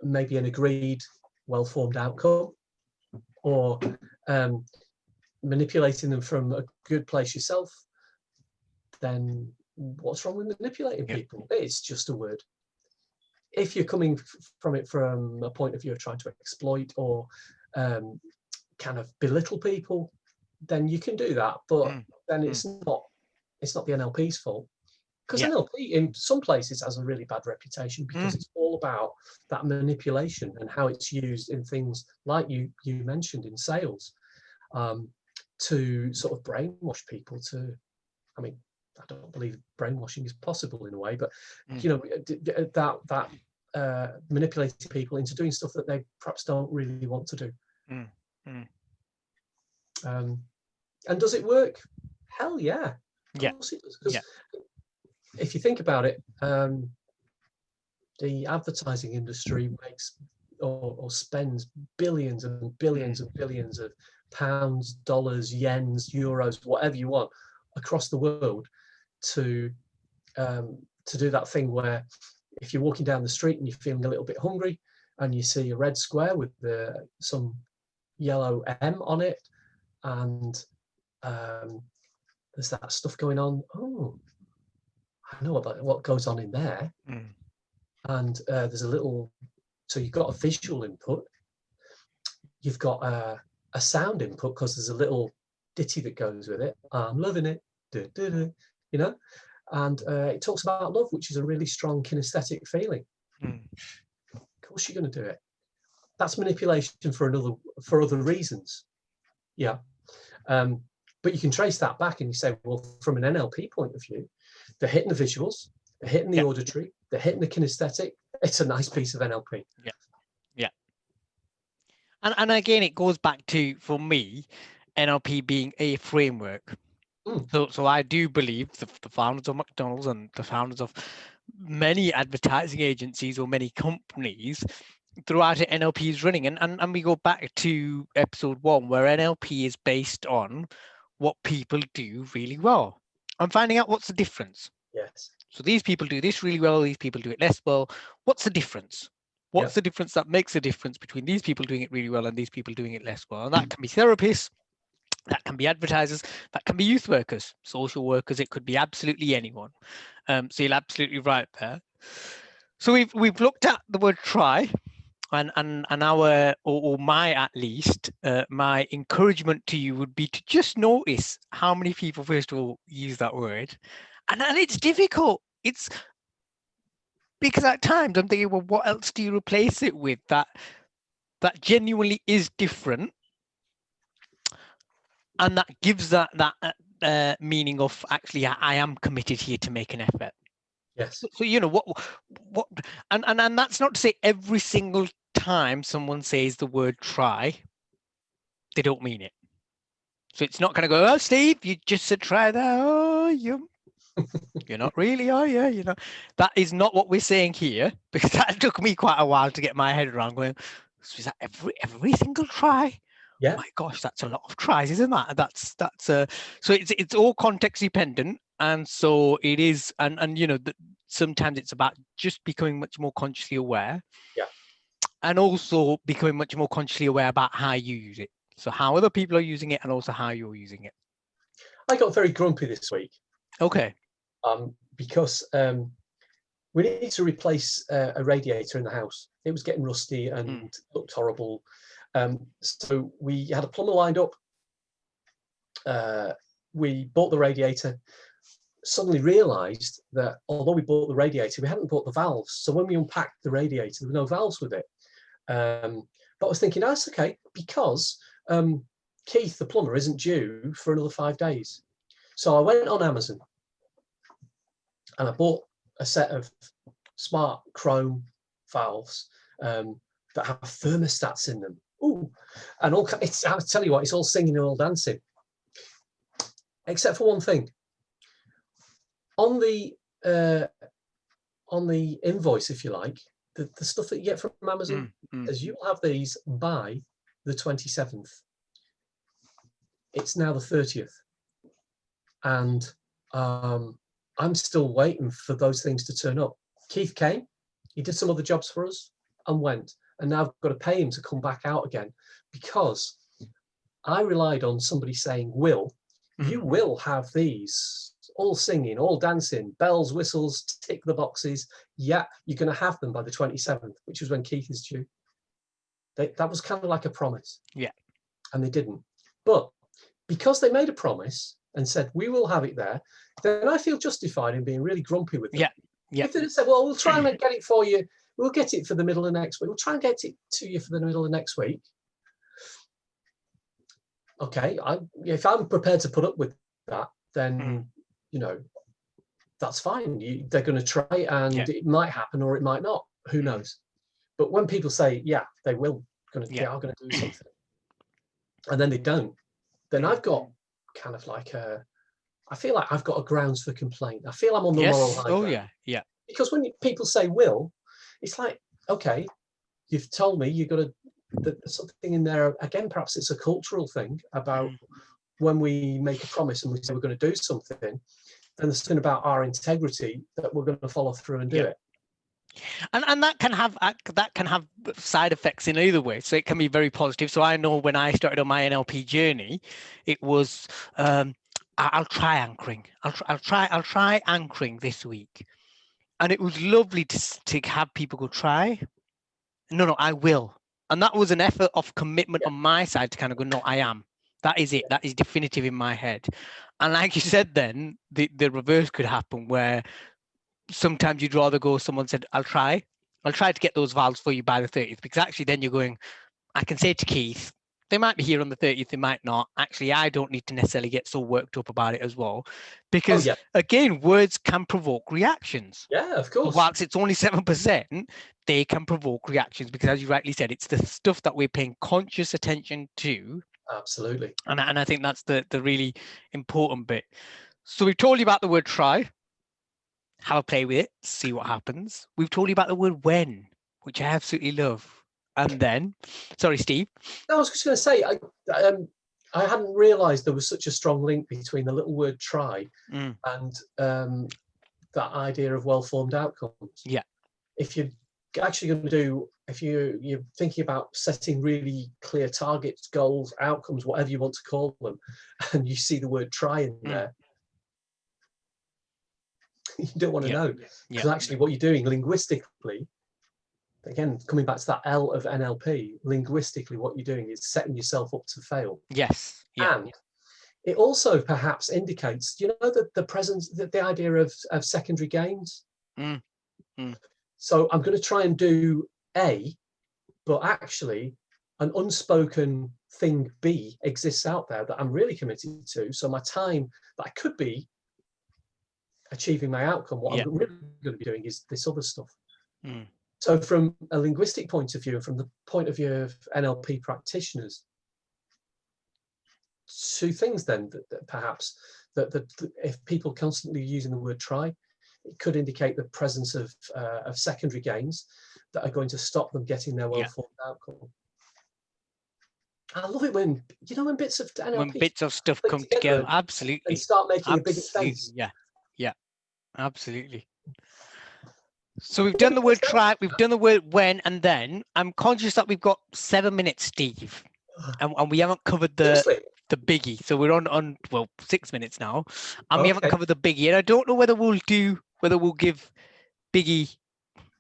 maybe an agreed, well-formed outcome, or manipulating them from a good place yourself, then what's wrong with manipulating people? It's just a word. If you're coming from it from a point of view of trying to exploit or kind of belittle people, then you can do that. But then it's not the NLP's fault. Because NLP in some places has a really bad reputation because it's all about that manipulation and how it's used in things like you mentioned in sales to sort of brainwash people to, I don't believe brainwashing is possible in a way, but that manipulating people into doing stuff that they perhaps don't really want to do. And does it work? Hell yeah. Of course it does. If you think about it, the advertising industry makes or spends billions and billions and billions of pounds, dollars, yens, euros, whatever you want, across the world to do that thing where if you're walking down the street and you're feeling a little bit hungry and you see a red square with some yellow M on it, and there's that stuff going on. Oh, I know about what goes on in there. And there's a little, so you've got a visual input, you've got a sound input because there's a little ditty that goes with it. I'm loving it, and it talks about love, which is a really strong kinesthetic feeling. Of course you're going to do it. That's manipulation for other reasons. But you can trace that back and you say, well, from an NLP point of view, they're hitting the visuals, they're hitting the auditory, they're hitting the kinesthetic. It's a nice piece of NLP. And again, it goes back to, for me, NLP being a framework. So I do believe the founders of McDonald's and the founders of many advertising agencies or many companies throughout it, NLP is running. And we go back to episode 1, where NLP is based on what people do really well and finding out what's the difference. Yes. So these people do this really well, these people do it less well. What's the difference? What's the difference that makes a difference between these people doing it really well and these people doing it less well? And that can be therapists, that can be advertisers, that can be youth workers, social workers, it could be absolutely anyone. So you're absolutely right there. So we've looked at the word try, and our, or my, at least, my encouragement to you would be to just notice how many people, first of all, use that word. And it's difficult. It's because at times I'm thinking, well, what else do you replace it with that genuinely is different, and that gives that meaning of, actually, I am committed here to make an effort. Yes. So what, and that's not to say every single time someone says the word try, they don't mean it. So it's not going to go, oh, Steve, you just said try that. Oh, you're not really, are you? You know, that is not what we're saying here, because that took me quite a while to get my head around, going, so is that every single try? Yeah. My gosh, that's a lot of tries, isn't that? That's so it's all context dependent, and so it is, and you know, sometimes it's about just becoming much more consciously aware. Yeah. And also becoming much more consciously aware about how you use it. So how other people are using it, and also how you're using it. I got very grumpy this week. Okay. Because we need to replace a radiator in the house. It was getting rusty and looked horrible. So we had a plumber lined up. We bought the radiator, suddenly realised that although we bought the radiator, we hadn't bought the valves. So when we unpacked the radiator, there were no valves with it. But I was thinking, that's okay, because Keith, the plumber, isn't due for another 5 days. So I went on Amazon and I bought a set of smart chrome valves that have thermostats in them. Ooh, and all, I'll tell you what, it's all singing and all dancing. Except for one thing. On the invoice, if you like, the stuff that you get from Amazon, as you will have these by the 27th. It's now the 30th. And I'm still waiting for those things to turn up. Keith came, he did some other jobs for us and went. And now I've got to pay him to come back out again, because I relied on somebody saying, Will, you will have these all singing, all dancing, bells, whistles, tick the boxes. Yeah, you're going to have them by the 27th, which is when Keith is due. That was kind of like a promise. Yeah. And they didn't. But because they made a promise and said, we will have it there, then I feel justified in being really grumpy with them. Yeah. If they said, well, we'll try and get it for you, we'll get it for the middle of next week. We'll try and get it to you for the middle of next week. Okay, if I'm prepared to put up with that, then, you know, that's fine. They're going to try, and it might happen or it might not. Who knows? But when people say, yeah, they are going to do something, and then they don't, then I've got kind of like I feel like I've got a grounds for complaint. I feel I'm on the moral high ground. Oh, yeah. Because when people say will, it's like, okay, you've told me you've got to, there's something in there. Again, perhaps it's a cultural thing about when we make a promise and we say we're going to do something, then there's something about our integrity that we're going to follow through and do it. And that can have side effects in either way. So it can be very positive. So I know when I started on my NLP journey, it was I'll try anchoring. I'll try anchoring this week, and it was lovely to have people go try. No, I will. And that was an effort of commitment on my side to kind of go, no, I am. That is it. That is definitive in my head. And like you said, then the reverse could happen, where sometimes you'd rather go, someone said, I'll try to get those valves for you by the 30th, because actually then you're going, I can say to Keith, they might be here on the 30th, they might not. Actually, I don't need to necessarily get so worked up about it as well. Because again, words can provoke reactions. Yeah, of course. Whilst it's only 7%, they can provoke reactions, because as you rightly said, it's the stuff that we're paying conscious attention to. Absolutely. And I think that's the really important bit. So we've told you about the word try. Have a play with it, see what happens. We've told you about the word when, which I absolutely love. And then, sorry, Steve. No, I was just going to say, I hadn't realised there was such a strong link between the little word try and that idea of well-formed outcomes. Yeah. If you're actually going to do, if you're thinking about setting really clear targets, goals, outcomes, whatever you want to call them, and you see the word try in there, you don't want to know. Because actually what you're doing linguistically, again, coming back to that L of NLP, linguistically what you're doing is setting yourself up to fail. Yes. Yeah. And it also perhaps indicates, you know, the presence, the idea of secondary gains. So I'm going to try and do A, but actually an unspoken thing B exists out there that I'm really committed to. So my time that I could be achieving my outcome, what I'm really going to be doing is this other stuff. So from a linguistic point of view, and from the point of view of NLP practitioners, two things then that perhaps that if people constantly using the word try, it could indicate the presence of secondary gains that are going to stop them getting their well-formed outcome. I love it when, you know, when bits of NLP, when bits of stuff come together, absolutely, and start making a bigger face. Yeah, absolutely. So we've done the word try, we've done the word when and then. I'm conscious that we've got 7 minutes, Steve, and we haven't covered the biggie. So we're on well 6 minutes now, and we haven't covered the biggie. And I don't know whether we'll give whether we'll give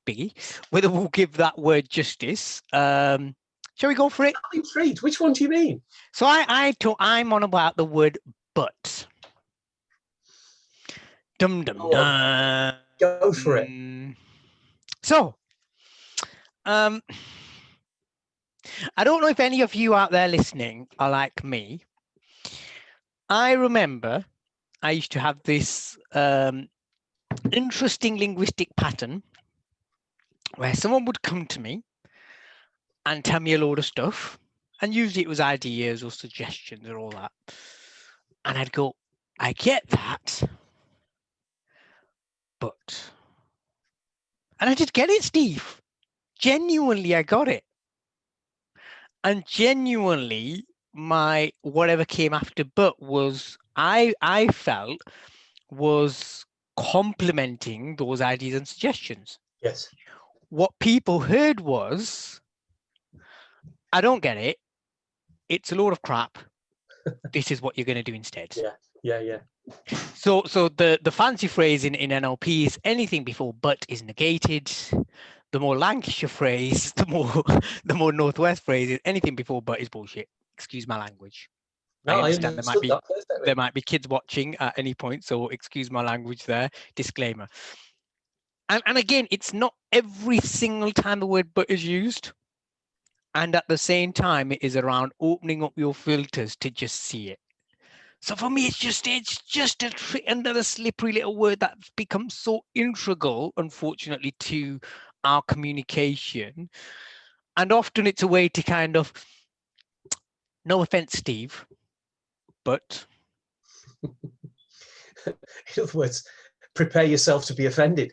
that word justice. Shall we go for it? I'm intrigued. Which one do you mean? So I'm on about the word but. Dum dum dum. Go for it. So, I don't know if any of you out there listening are like me. I remember I used to have this interesting linguistic pattern where someone would come to me and tell me a load of stuff, and usually it was ideas or suggestions or all that, and I'd go, I get that, but, and I did get it, Steve. Genuinely, I got it. And genuinely, my whatever came after but was, I felt, was complementing those ideas and suggestions. Yes. What people heard was, I don't get it. It's a load of crap. This is what you're going to do instead. Yeah. So the fancy phrase in NLP is anything before but is negated. The more Lancashire phrase, the more Northwest phrase is anything before but is bullshit. Excuse my language. No, I understand there might be kids watching at any point, so excuse my language there. Disclaimer. And again, it's not every single time the word but is used. And at the same time, it is around opening up your filters to just see it. So for me, it's just another slippery little word that's become so integral, unfortunately, to our communication. And often it's a way to kind of, no offense, Steve, but. In other words, prepare yourself to be offended.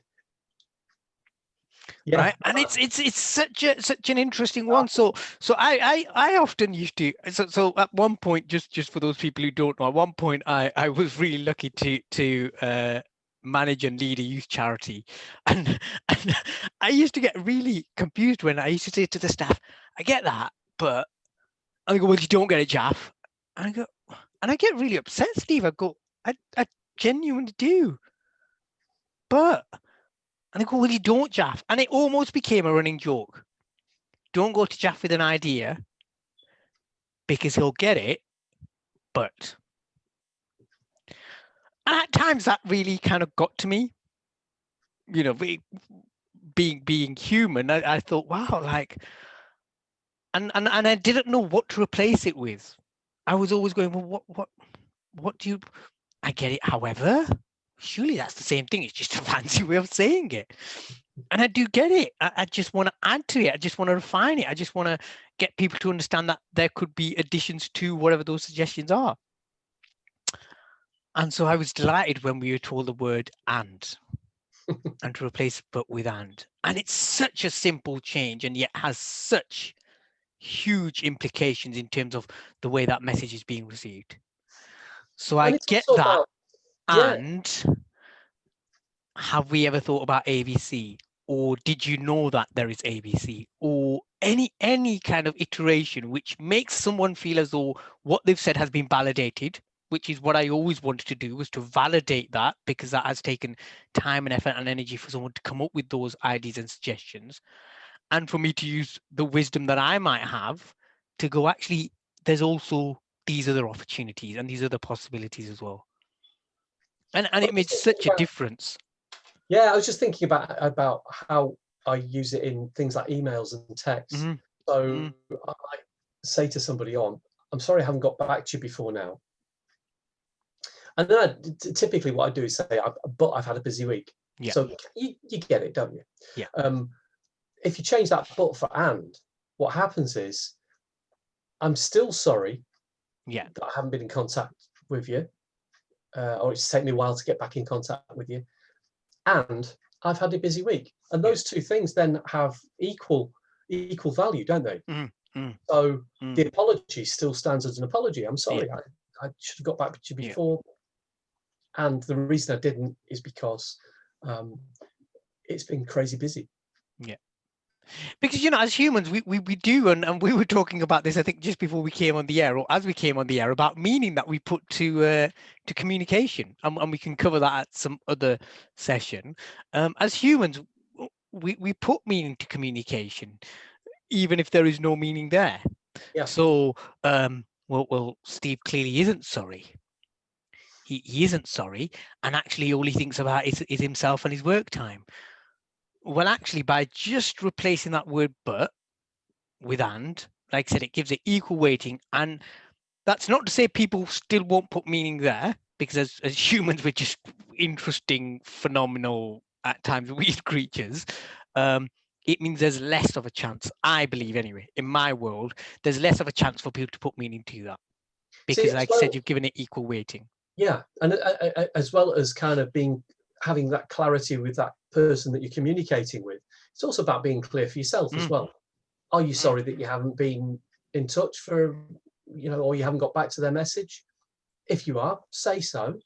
Yeah. Right, and it's such an interesting one. So I often used to. So at one point, just for those people who don't know, at one point I was really lucky to manage and lead a youth charity, and I used to get really confused when I used to say to the staff, I get that, but I go, well, you don't get it, Jaff. And I go, and I get really upset, Steve. I go, I genuinely do, but. And they go, well, you don't, Jaff. And it almost became a running joke. Don't go to Jaff with an idea because he'll get it, but. And at times that really kind of got to me. You know, being human, I thought, wow, like, and I didn't know what to replace it with. I was always going, well, what do you, I get it, however, surely that's the same thing. It's just a fancy way of saying it. And I do get it. I just want to add to it. I just want to refine it. I just want to get people to understand that there could be additions to whatever those suggestions are. And so I was delighted when we were told the word and to replace but with and. And it's such a simple change and yet has such huge implications in terms of the way that message is being received. So I get that. And have we ever thought about ABC? Or did you know that there is ABC? Or any kind of iteration which makes someone feel as though what they've said has been validated, which is what I always wanted to do, was to validate that, because that has taken time and effort and energy for someone to come up with those ideas and suggestions. And for me to use the wisdom that I might have to go, actually, there's also these other opportunities and these other possibilities as well. And Well, it made such a difference. yeah, I was just thinking about how I use it in things like emails and texts. Mm-hmm. So I might say to somebody I'm sorry I haven't got back to you before now. And then typically what I do is say, but I've had a busy week. Yeah. So you get it, don't you? Yeah. If you change that but for and, what happens is I'm still sorry Yeah. that I haven't been in contact with you, or it's taken me a while to get back in contact with you. And I've had a busy week. And those two things then have equal value, don't they? So the apology still stands as an apology. I'm sorry, I should have got back to you before. And the reason I didn't is because it's been crazy busy. Yeah. Because, as humans, we do, and we were talking about this, I think, just before we came on the air, or as we came on the air, about meaning that we put to communication, and we can cover that at some other session. As humans, we put meaning to communication, even if there is no meaning there. Yeah. So, well, Steve clearly isn't sorry. He isn't sorry, and actually all he thinks about is himself and his work time. Well, actually, by just replacing that word but with and, like I said, it gives it equal weighting. And that's not to say people still won't put meaning there, because as humans, we're just interesting, phenomenal, at times weird creatures. It means there's less of a chance, I believe anyway, in my world, there's less of a chance for people to put meaning to that. Because, like I said, you've given it equal weighting. Yeah, and as well as kind of having that clarity with that person that you're communicating with, it's also about being clear for yourself as well. Are you sorry that you haven't been in touch for, or you haven't got back to their message? If you are, say so.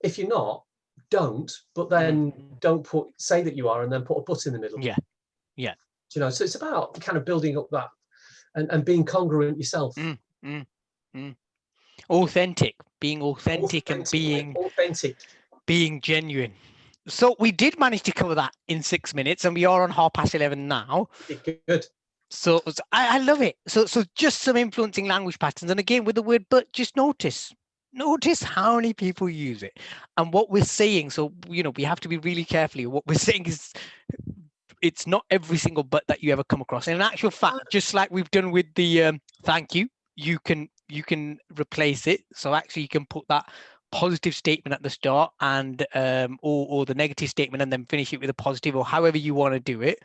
If you're not, don't. But then don't say that you are and then put a but in the middle. Yeah. So it's about kind of building up that and being congruent yourself. Authentic, being authentic and being genuine. So we did manage to cover that in 6 minutes, and we are on 11:30 now. Good. So I love it. So just some influencing language patterns, and again with the word but, just notice how many people use it and what we're saying. So we have to be really careful. What we're saying is, it's not every single but that you ever come across. And in actual fact, just like we've done with the thank you, you can replace it. So actually you can put that positive statement at the start and or the negative statement, and then finish it with a positive, or however you want to do it.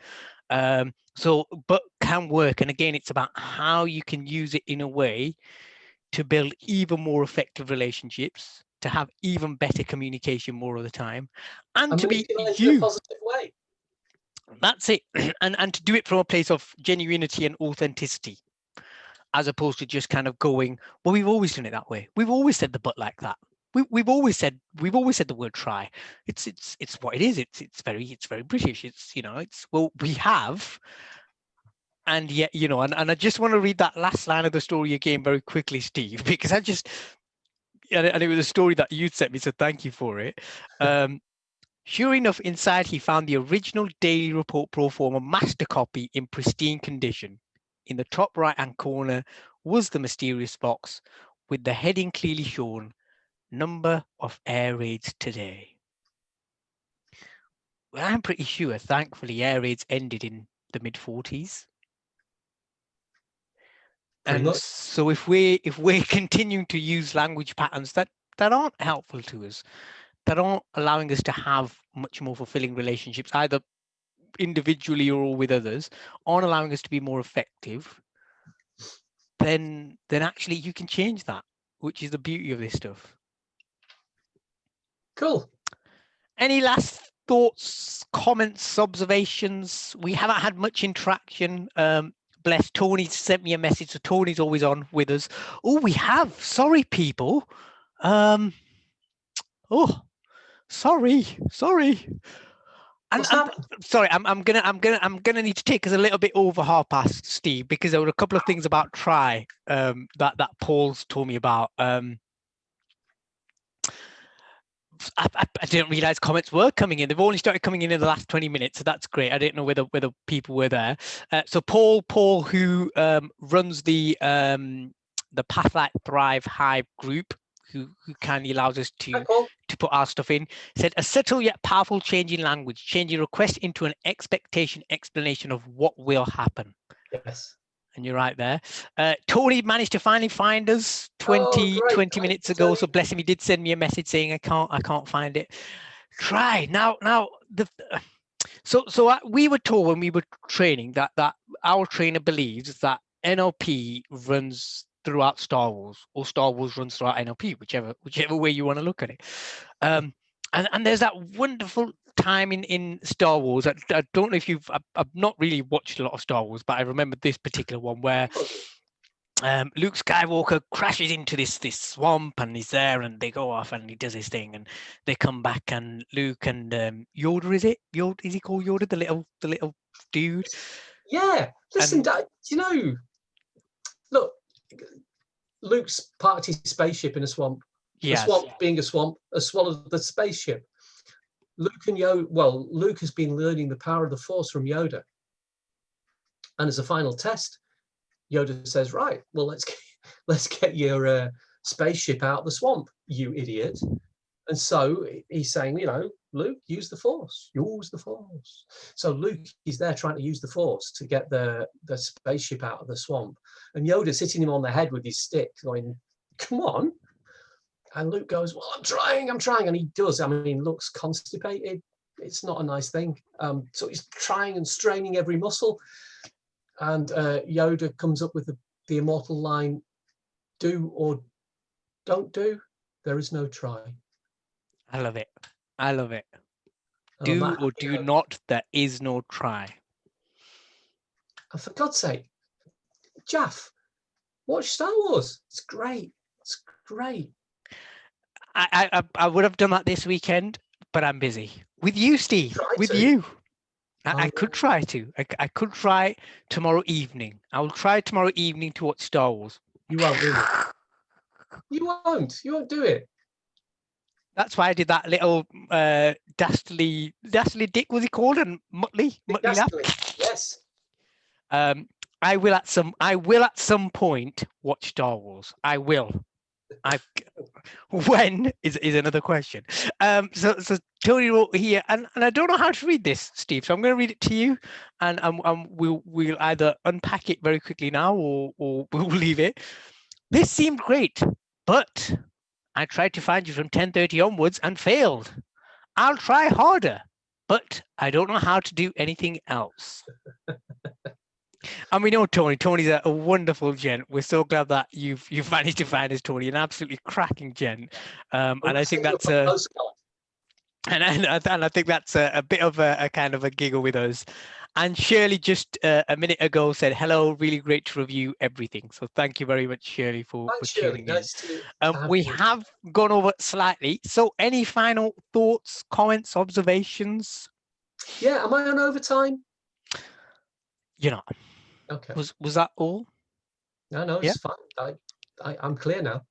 So but can work. And again, it's about how you can use it in a way to build even more effective relationships, to have even better communication more of the time, and to be you in a positive way. That's it. And to do it from a place of genuinity and authenticity, as opposed to just kind of going, well, we've always done it that way. We've always said the but like that. We've always said the word try. It's what it is. It's very British. Well, we have. And yet, and I just want to read that last line of the story again very quickly, Steve, because and it was a story that you sent me, so thank you for it. Sure enough, inside he found the original Daily Report pro forma master copy in pristine condition. In the top right-hand corner was the mysterious box with the heading clearly shown, number of air raids today. Well, I'm pretty sure, thankfully, air raids ended in the mid-40s. And so if we're continuing to use language patterns that aren't helpful to us, that aren't allowing us to have much more fulfilling relationships, either individually or with others, aren't allowing us to be more effective, then actually you can change that, which is the beauty of this stuff. Cool. Any last thoughts, comments, observations? We haven't had much interaction. Bless, Tony sent me a message, so Tony's always on with us. Oh, we have. Sorry, people. Sorry. And What's happened? sorry, I'm gonna need to take us a little bit over half past, Steve, because there were a couple of things about try that Paul's told me about. I didn't realize comments were coming in. They've only started coming in the last 20 minutes, so that's great. I didn't know whether people were there. So Paul, who runs the Pathlight Thrive Hive group, who kindly allows us Hi, Paul. to put our stuff in, said a subtle yet powerful change in language, changing request into an explanation of what will happen. Yes. And you're right there. Tony managed to finally find us 20 minutes ago. So bless him, he did send me a message saying I can't find it. Try now. We were told when we were training that our trainer believes that NLP runs throughout Star Wars, or Star Wars runs throughout NLP, whichever way you want to look at it. And there's that wonderful time in Star Wars. I don't know if I've not really watched a lot of Star Wars, but I remember this particular one where Luke Skywalker crashes into this swamp and he's there, and they go off and he does his thing, and they come back, and Luke and Yoda, is he called Yoda, the little dude? Yeah. Listen, Dad, look, Luke's parked his spaceship in a swamp. The swamp being a swamp, has swallowed the spaceship. Luke has been learning the power of the Force from Yoda. And as a final test, Yoda says, right, well, let's get your spaceship out of the swamp, you idiot. And so he's saying, Luke, use the Force. So Luke is there trying to use the Force to get the spaceship out of the swamp. And Yoda's hitting him on the head with his stick, going, come on. And Luke goes, well, I'm trying. And he does. I mean, Luke's constipated. It's not a nice thing. So he's trying and straining every muscle. And Yoda comes up with the immortal line, do or don't do. There is no try. I love it. Do or do not. There is no try. And for God's sake, Jaff, watch Star Wars. It's great. I would have done that this weekend, but I'm busy. With you, Steve. You. I could try to. I could try tomorrow evening. I will try tomorrow evening to watch Star Wars. You won't, will you? You won't do it. That's why I did that little dastardly Dick, was he called? And Muttley laugh. Yes. I will at some point watch Star Wars. I will. When is another question. So Tony wrote here, and I don't know how to read this, Steve. So I'm going to read it to you, and we'll either unpack it very quickly now, or we'll leave it. This seemed great, but I tried to find you from 10:30 onwards and failed. I'll try harder, but I don't know how to do anything else. And we know Tony. Tony's a wonderful gent. We're so glad that you've managed to find us, Tony. An absolutely cracking gent. And I think that's and I think that's a bit of a kind of a giggle with us. And Shirley just a minute ago said, hello, really great to review everything. So thank you very much, Shirley, for tuning in. We have gone over slightly. So any final thoughts, comments, observations? Yeah, am I on overtime? You're not. Okay. Was that all? No, it's fine. I'm clear now.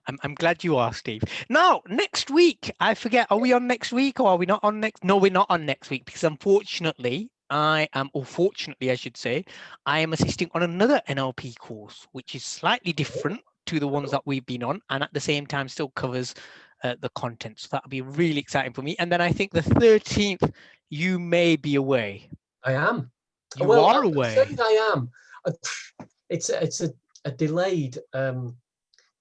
I'm glad you are, Steve. Now, next week, I forget, are we on next week or are we not on next? No, we're not on next week because unfortunately, fortunately, I should say, I am assisting on another NLP course, which is slightly different to the ones that we've been on, and at the same time still covers the content. So that'll be really exciting for me. And then I think the 13th, you may be away. I am. You are away. I am. It's a delayed.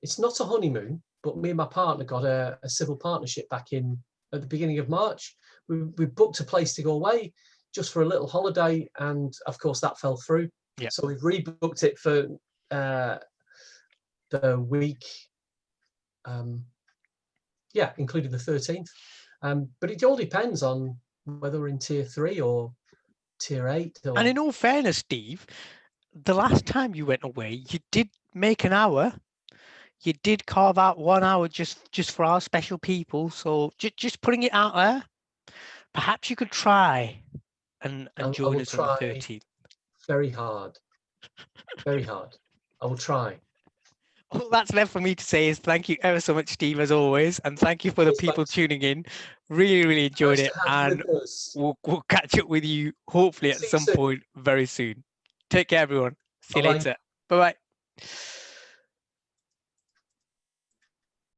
It's not a honeymoon, but me and my partner got a civil partnership back at the beginning of March. We booked a place to go away just for a little holiday, and of course that fell through. Yeah. So we've rebooked it for the week. Including the 13th. But it all depends on whether we're in tier 3 or tier 8. And in all fairness, Steve, the last time you went away, you did make an hour. you did carve out 1 hour just for our special people. So just putting it out there. Perhaps you could try and I join will us on the try 13th. very hard. Very hard. I will try. All that's left for me to say is thank you ever so much, Steve, as always, and thank you for the Cheers, people folks. tuning in. Really enjoyed Nice it, to have you and with us. we'll catch up with you hopefully at See you some soon. point very soon. Take care, everyone. See you Bye-bye. later. Bye bye.